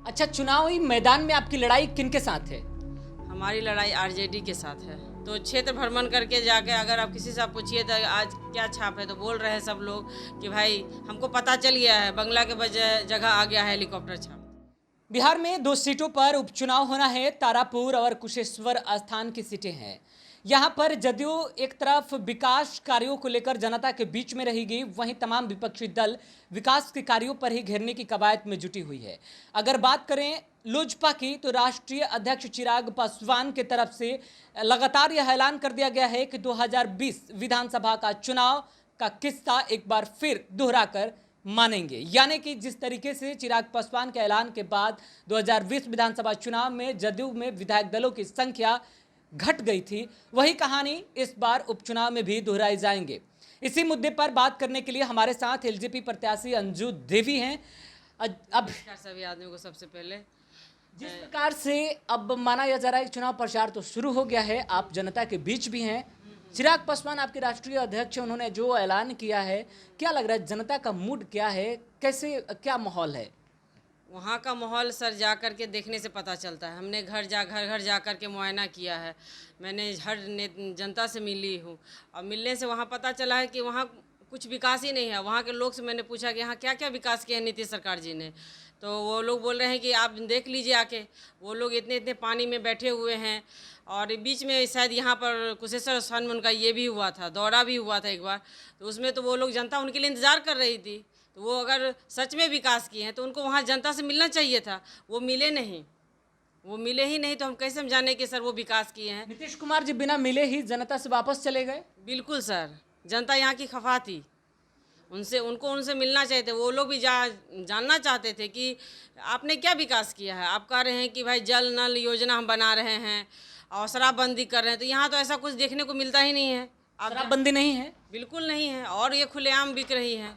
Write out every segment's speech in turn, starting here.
अच्छा, चुनावी मैदान में आपकी लड़ाई किनके साथ है? हमारी लड़ाई आरजेडी के साथ है। तो क्षेत्र भ्रमण करके जाके अगर आप किसी से आप पूछिए तो आज क्या छाप है, तो बोल रहे हैं सब लोग कि भाई हमको पता चल गया है, बंगला के बजाय जगह आ गया है हेलीकॉप्टर छाप। बिहार में 2 सीटों पर उपचुनाव होना है। तारापुर और कुशेश्वर स्थान की सीटें हैं। यहां पर जदयू एक तरफ विकास कार्यों को लेकर जनता के बीच में रहेगी, वहीं तमाम विपक्षी दल विकास के कार्यों पर ही घेरने की कवायद में जुटी हुई है। अगर बात करें लोजपा की, तो राष्ट्रीय अध्यक्ष चिराग पासवान की तरफ से लगातार यह ऐलान कर दिया गया है कि 2020 विधानसभा का चुनाव का किस्सा एक बार फिर दोहराकर मानेंगे। यानी कि जिस तरीके से चिराग पासवान के ऐलान के बाद 2020 विधानसभा चुनाव में जदयू में विधायक दलों की संख्या घट गई थी, वही कहानी इस बार उपचुनाव में भी दोहराई जाएंगे। इसी मुद्दे पर बात करने के लिए हमारे साथ एलजेपी प्रत्याशी अंजू देवी हैं। अब सभी आदमियों को सबसे पहले जिस प्रकार से अब माना जा रहा है कि चुनाव प्रचार तो शुरू हो गया है, आप जनता के बीच भी हैं। चिराग पासवान आपके राष्ट्रीय अध्यक्ष हैं, उन्होंने जो ऐलान किया है, क्या लग रहा है जनता का मूड क्या है, कैसे क्या माहौल है? वहाँ का माहौल सर जा कर के देखने से पता चलता है। हमने घर घर जा कर के मुआयना किया है। मैंने हर जनता से मिली हूँ और मिलने से वहाँ पता चला है कि वहाँ कुछ विकास ही नहीं है। वहाँ के लोग से मैंने पूछा कि यहाँ क्या क्या विकास किया है नीतीश सरकार जी ने, तो वो लोग बोल रहे हैं कि आप देख लीजिए आके। वो लोग इतने इतने पानी में बैठे हुए हैं और बीच में शायद यहाँ पर कुशेश्वर स्थान में उनका ये भी हुआ था, दौरा भी हुआ था एक बार, तो उसमें तो वो लोग जनता उनके लिए इंतज़ार कर रही थी। तो वो अगर सच में विकास किए हैं तो उनको वहाँ जनता से मिलना चाहिए था। वो मिले नहीं, वो मिले ही नहीं, तो हम कैसे हम जाने कि सर वो विकास किए हैं। नीतीश कुमार जी बिना मिले ही जनता से वापस चले गए। बिल्कुल सर, जनता यहाँ की खफा थी, उनसे मिलना चाहिए थे। वो लोग भी जानना चाहते थे कि आपने क्या विकास किया है। आप कह रहे हैं कि भाई जल नल योजना हम बना रहे हैं और शराबबंदी कर रहे हैं, तो यहाँ तो ऐसा कुछ देखने को मिलता ही नहीं है। शराबबंदी नहीं है? बिल्कुल नहीं है, और ये खुलेआम बिक रही है।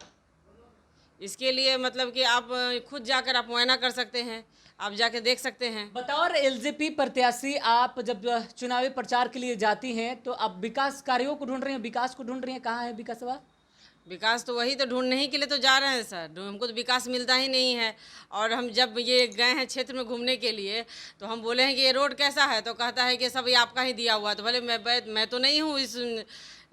इसके लिए मतलब कि आप खुद जाकर आप मुआयना कर सकते हैं, आप जाके देख सकते हैं। बतौर एलजेपी प्रत्याशी आप जब चुनावी प्रचार के लिए जाती हैं तो आप विकास कार्यों को ढूंढ रही हैं, विकास को ढूंढ रही हैं, कहाँ है विकासवा? विकास तो वही तो ढूंढने ही के लिए तो जा रहे हैं सर। हमको तो विकास मिलता ही नहीं है। और हम जब ये गए हैं क्षेत्र में घूमने के लिए तो हम बोले हैं कि ये रोड कैसा है, तो कहता है कि सब ये आपका ही दिया हुआ है। तो भले मैं तो नहीं हूँ इस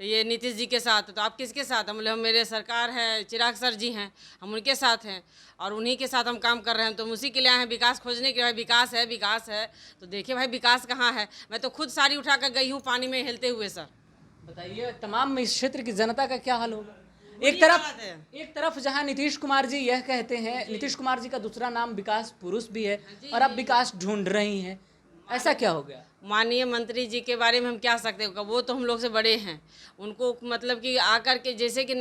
ये नीतीश जी के साथ, तो आप किसके साथ? हम बोले हम मेरे सरकार है, चिराग सर जी हैं, हम उनके साथ हैं और उन्हीं के साथ हम काम कर रहे हैं। तो हम उसी के लिए आए हैं, विकास खोजने के। भाई विकास है तो देखिए भाई विकास कहाँ है। मैं तो खुद साड़ी उठा कर गई हूँ पानी में हिलते हुए सर। बताइए तमाम इस क्षेत्र की जनता का क्या हाल होगा? एक तरफ जहां नीतीश कुमार जी यह कहते हैं, नीतीश कुमार जी का दूसरा नाम विकास पुरुष भी है, और अब विकास ढूंढ रही हैं, ऐसा क्या हो गया? माननीय मंत्री जी के बारे में हम क्या सकते हैं, वो तो हम लोग से बड़े हैं। उनको मतलब कि आकर के जैसे कि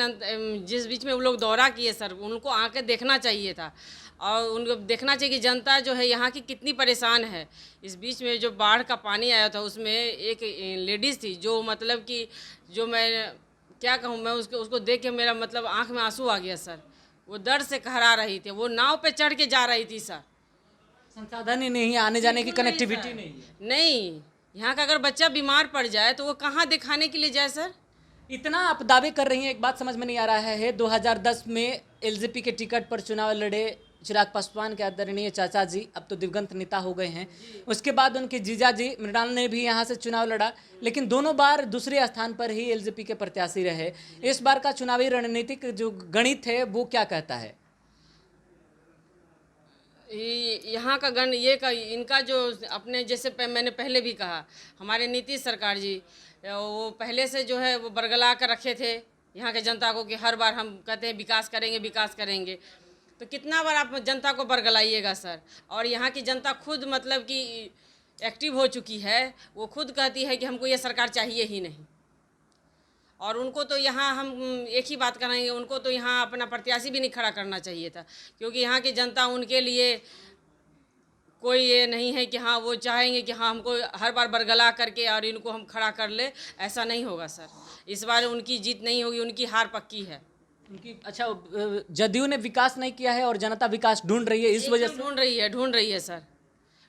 जिस बीच में वो लोग दौरा किए सर, उनको आकर देखना चाहिए था और उनको देखना चाहिए कि जनता जो है यहाँ की कितनी परेशान है। इस बीच में जो बाढ़ का पानी आया था उसमें एक लेडीज़ थी जो मतलब कि जो मैं क्या कहूँ, मैं उसको देख के मेरा मतलब आँख में आंसू आ गया सर। वो दर्द से कहरा रही थी, वो नाव पे चढ़ के जा रही थी सर। संसाधन ही नहीं, आने जाने की कनेक्टिविटी नहीं है। नहीं, यहाँ का अगर बच्चा बीमार पड़ जाए तो वो कहाँ दिखाने के लिए जाए सर? इतना आप दावे कर रही हैं, एक बात समझ में नहीं आ रहा है। 2010 में एलजेपी के टिकट पर चुनाव लड़े चिराग पासवान के आदरणीय चाचा जी, अब तो दिवंगत नेता हो गए हैं। उसके बाद उनके जीजा जी मृणाल ने भी यहाँ से चुनाव लड़ा, लेकिन दोनों बार दूसरे स्थान पर ही एलजेपी के प्रत्याशी रहे। इस बार का चुनावी रणनीतिक जो गणित है वो क्या कहता है? यहाँ का गण ये का इनका जो अपने जैसे मैंने पहले भी कहा, हमारे नीतीश सरकार जी वो पहले से जो है वो बरगला कर रखे थे यहाँ के जनता को कि हर बार हम कहते हैं विकास करेंगे। तो कितना बार आप जनता को बरगलाइएगा सर? और यहाँ की जनता खुद मतलब कि एक्टिव हो चुकी है। वो खुद कहती है कि हमको ये सरकार चाहिए ही नहीं। और उनको तो यहाँ हम एक ही बात करेंगे, उनको तो यहाँ अपना प्रत्याशी भी नहीं खड़ा करना चाहिए था, क्योंकि यहाँ की जनता उनके लिए कोई ये नहीं है कि हाँ वो चाहेंगे कि हाँ हमको हर बार बरगला करके और इनको हम खड़ा कर ले। ऐसा नहीं होगा सर। इस बार उनकी जीत नहीं होगी, उनकी हार पक्की है उनकी। अच्छा, जदयू ने विकास नहीं किया है और जनता विकास ढूंढ रही है, इस वजह से ढूंढ रही है सर,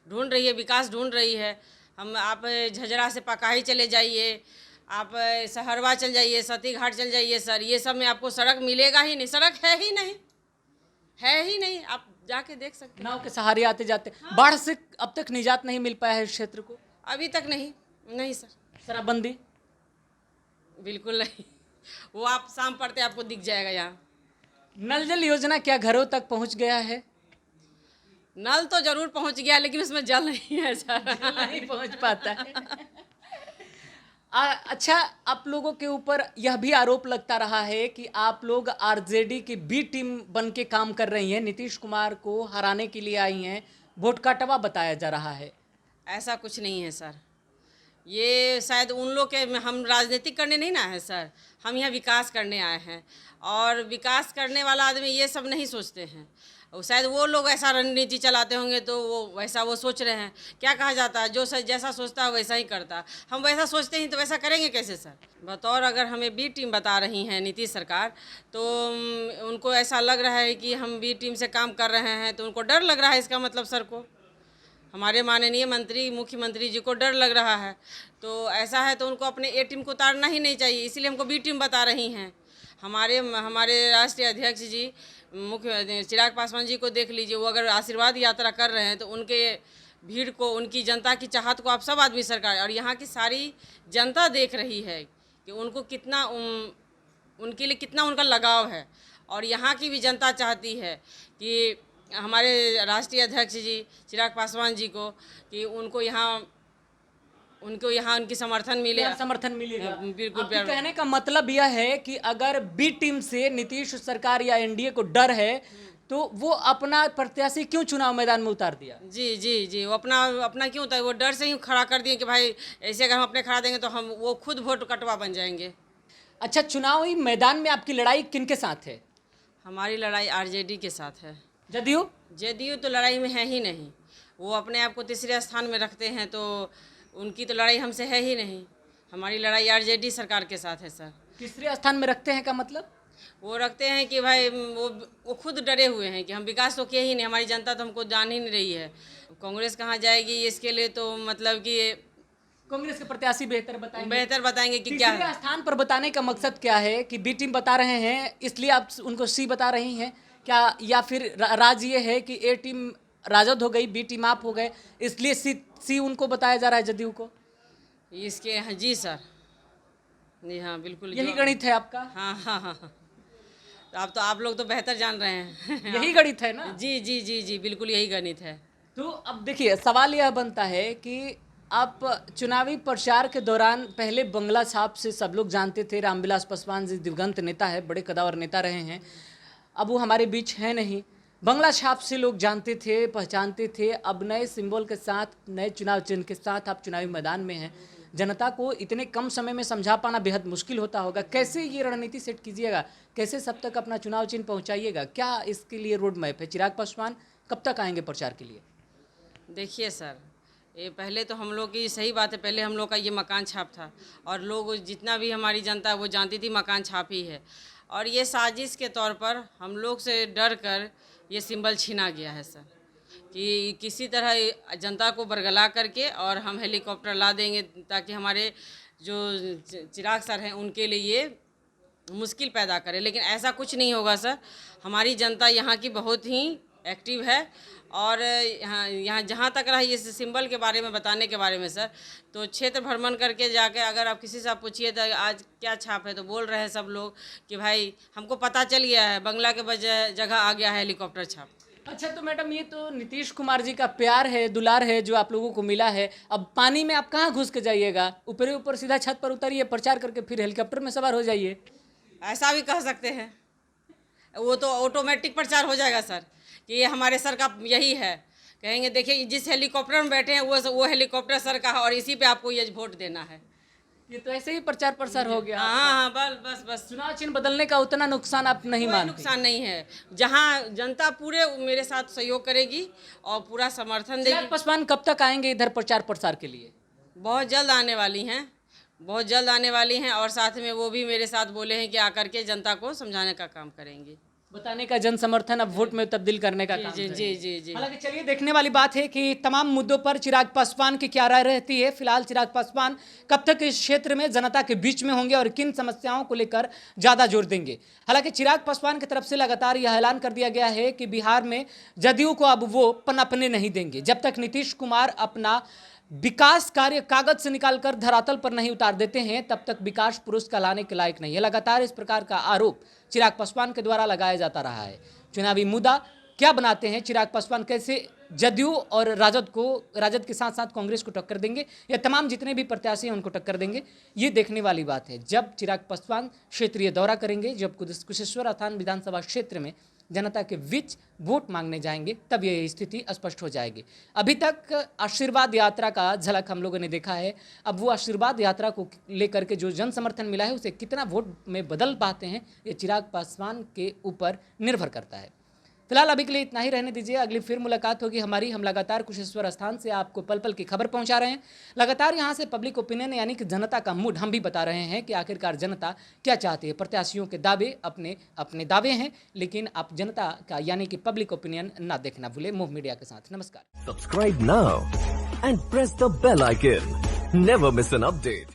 ढूंढ रही है, विकास ढूंढ रही है। हम आप झजरा से पकाही चले जाइए, आप सहरवा चल जाइए, सती घाट चल जाइए सर, ये सब में आपको सड़क मिलेगा ही नहीं। सड़क है ही नहीं, है ही नहीं। आप जाके देख सकते हैं। नाव के सहारे आते जाते। बाढ़ से अब तक निजात नहीं मिल पाया है इस क्षेत्र को। अभी तक नहीं, नहीं सर, शराबबंदी। बिल्कुल नहीं। वो आप शाम पड़ते आपको दिख जाएगा यहाँ। नल जल योजना क्या घरों तक पहुंच गया है? नल तो जरूर पहुंच गया, लेकिन उसमें जल नहीं है सर। नहीं पहुंच पाता है। अच्छा, आप लोगों के ऊपर यह भी आरोप लगता रहा है कि आप लोग आरजेडी की बी टीम बन के काम कर रही हैं, नीतीश कुमार को हराने के लिए आई हैं, वोट काटवा बताया जा रहा है। ऐसा कुछ नहीं है सर, ये शायद उन लोग के, हम राजनीति करने नहीं ना है सर, हम यहाँ विकास करने आए हैं। और विकास करने वाला आदमी ये सब नहीं सोचते हैं। और शायद वो लोग ऐसा रणनीति चलाते होंगे तो वो वैसा वो सोच रहे हैं। क्या कहा जाता है, जो जैसा सोचता है वैसा ही करता। हम वैसा सोचते हैं तो वैसा करेंगे कैसे सर? बतौर अगर हमें बी टीम बता रही हैं नीतीश सरकार, तो उनको ऐसा लग रहा है कि हम बी टीम से काम कर रहे हैं, तो उनको डर लग रहा है। इसका मतलब सर को, हमारे माननीय मंत्री मुख्यमंत्री जी को डर लग रहा है। तो ऐसा है तो उनको अपने ए टीम को उतारना ही नहीं चाहिए, इसलिए हमको बी टीम बता रही हैं। हमारे राष्ट्रीय अध्यक्ष जी मुख्य चिराग पासवान जी को देख लीजिए, वो अगर आशीर्वाद यात्रा कर रहे हैं तो उनके भीड़ को, उनकी जनता की चाहत को आप सब आदमी सरकार और यहाँ की सारी जनता देख रही है कि उनको कितना उनके लिए कितना उनका लगाव है। और यहाँ की भी जनता चाहती है कि हमारे राष्ट्रीय अध्यक्ष जी चिराग पासवान जी को, कि उनको यहाँ उनकी समर्थन मिले, समर्थन मिलेगा। बिल्कुल। आपके कहने का मतलब यह है कि अगर बी टीम से नीतीश सरकार या एनडीए को डर है तो वो अपना प्रत्याशी क्यों चुनाव मैदान में उतार दिया? जी जी जी, वो अपना क्यों उतार, वो डर से ही खड़ा कर दिए कि भाई ऐसे अगर हम अपने खड़ा देंगे तो हम वो खुद वोट कटवा बन जाएंगे। अच्छा, चुनावी मैदान में आपकी लड़ाई किनके साथ है? हमारी लड़ाई आरजेडी के साथ है। जदयू तो लड़ाई में है ही नहीं, वो अपने आप को तीसरे स्थान में रखते हैं, तो उनकी तो लड़ाई हमसे है ही नहीं। हमारी लड़ाई आरजेडी सरकार के साथ है सर। तीसरे स्थान में रखते हैं का मतलब? वो रखते हैं कि भाई वो खुद डरे हुए हैं कि हम विकास तो किए ही नहीं, हमारी जनता तो हमको जान ही नहीं रही है। कांग्रेस कहाँ जाएगी इसके लिए, तो मतलब कि कांग्रेस के प्रत्याशी बेहतर बताएंगे कि क्या तीसरे स्थान पर बताने का मकसद क्या है कि बी टीम बता रहे हैं इसलिए आप उनको सी बता रही हैं क्या, या फिर राज ये है कि ए टीम राजद हो गई, बी टीम आप हो गए, इसलिए सी उनको बताया जा रहा है जदयू को? इसके जी सर, जी हाँ बिल्कुल। यही गणित है आपका? हाँ हाँ हाँ हाँ, तो आप लोग तो बेहतर जान रहे हैं। यही गणित है ना? जी जी जी जी, बिल्कुल यही गणित है। तो अब देखिए, सवाल यह बनता है कि आप चुनावी प्रचार के दौरान पहले बंगला छाप से सब लोग जानते थे, रामविलास पासवान जी दिवंगत नेता है, बड़े कदावर नेता रहे हैं, अब वो हमारे बीच है नहीं। बंगला छाप से लोग जानते थे, पहचानते थे। अब नए सिंबल के साथ, नए चुनाव चिन्ह के साथ आप चुनावी मैदान में हैं। जनता को इतने कम समय में समझा पाना बेहद मुश्किल होता होगा। कैसे ये रणनीति सेट कीजिएगा, कैसे सब तक अपना चुनाव चिन्ह पहुंचाइएगा, क्या इसके लिए रोड मैप है? चिराग पासवान कब तक आएंगे प्रचार के लिए? देखिए सर, ये पहले तो हम लोग की सही बात है, पहले हम लोग का ये मकान छाप था और लोग जितना भी हमारी जनता वो जानती थी मकान छाप ही है। और ये साजिश के तौर पर हम लोग से डर कर ये सिंबल छीना गया है सर, कि किसी तरह जनता को बरगला करके और हम हेलीकॉप्टर ला देंगे ताकि हमारे जो चिराग सर हैं उनके लिए ये मुश्किल पैदा करे। लेकिन ऐसा कुछ नहीं होगा सर, हमारी जनता यहाँ की बहुत ही एक्टिव है। और यहाँ जहाँ तक रहा इस सिंबल के बारे में बताने के बारे में सर, तो क्षेत्र भ्रमण करके जाके अगर आप किसी से आप पूछिए तो आज क्या छाप है, तो बोल रहे हैं सब लोग कि भाई हमको पता चल गया है, बंगला के बजाय जगह आ गया है हेलीकॉप्टर छाप। अच्छा, तो मैडम ये तो नीतीश कुमार जी का प्यार है, दुलार है जो आप लोगों को मिला है। अब पानी में आप कहाँ घुस के जाइएगा? ऊपर सीधा छत पर उतरिए, प्रचार करके फिर हेलीकॉप्टर में सवार हो जाइए। ऐसा भी कह सकते हैं, वो तो ऑटोमेटिक प्रचार हो जाएगा सर कि ये हमारे सर का यही है। कहेंगे देखिए जिस हेलीकॉप्टर में बैठे हैं वो हेलीकॉप्टर सर का है और इसी पे आपको ये वोट देना है। ये तो ऐसे ही प्रचार प्रसार हो गया। हाँ हाँ, बस चुनाव चिन्ह बदलने का उतना नुकसान आप नहीं मानते? नुकसान नहीं है, जहाँ जनता पूरे मेरे साथ सहयोग करेगी और पूरा समर्थन देगी। पासवान कब तक आएंगे इधर प्रचार प्रसार के लिए? बहुत जल्द आने वाली हैं, बहुत जल्द आने वाली हैं। और साथ में वो भी मेरे साथ बोले हैं कि आकर के जनता को समझाने का काम करेंगे। बताने का जन समर्थन अब वोट में तब्दील करने का काम जी करें। जी जी जी हालांकि चलिए देखने वाली बात है कि तमाम मुद्दों पर चिराग पासवान की क्या राय रहती है। फिलहाल चिराग पासवान कब तक इस क्षेत्र में जनता के बीच में होंगे और किन समस्याओं को लेकर ज्यादा जोर देंगे। हालांकि चिराग पासवान की तरफ से लगातार यह ऐलान कर दिया गया है कि बिहार में जदयू को अब वो पनपने नहीं देंगे जब तक नीतीश कुमार अपना विकास कार्य कागज से निकालकर धरातल पर नहीं उतार देते हैं तब तक विकास पुरुष कहलाने के लायक नहीं है। लगातार इस प्रकार का आरोप चिराग पासवान के द्वारा लगाया जाता रहा है। चुनावी मुद्दा क्या बनाते हैं चिराग पासवान, कैसे जदयू और राजद के साथ साथ कांग्रेस को टक्कर देंगे या तमाम जितने भी प्रत्याशी हैं उनको टक्कर देंगे, ये देखने वाली बात है। जब चिराग पासवान क्षेत्रीय दौरा करेंगे, जब कुशेश्वर अथान विधानसभा क्षेत्र में जनता के बीच वोट मांगने जाएंगे, तब यह स्थिति स्पष्ट हो जाएगी। अभी तक आशीर्वाद यात्रा का झलक हम लोगों ने देखा है। अब वो आशीर्वाद यात्रा को लेकर के जो जन समर्थन मिला है उसे कितना वोट में बदल पाते हैं, ये चिराग पासवान के ऊपर निर्भर करता है। फिलहाल अभी के लिए इतना ही रहने दीजिए। अगली फिर मुलाकात होगी हमारी। हम लगातार कुशेश्वर स्थान से आपको पल पल की खबर पहुंचा रहे हैं। लगातार यहां से पब्लिक ओपिनियन यानी कि जनता का मूड हम भी बता रहे हैं कि आखिरकार जनता क्या चाहती है। प्रत्याशियों के दावे अपने अपने दावे हैं, लेकिन आप जनता का यानी कि पब्लिक ओपिनियन ना देखना भूले। मूव मीडिया के साथ नमस्कार। Subscribe now and press the bell icon. Never miss an update.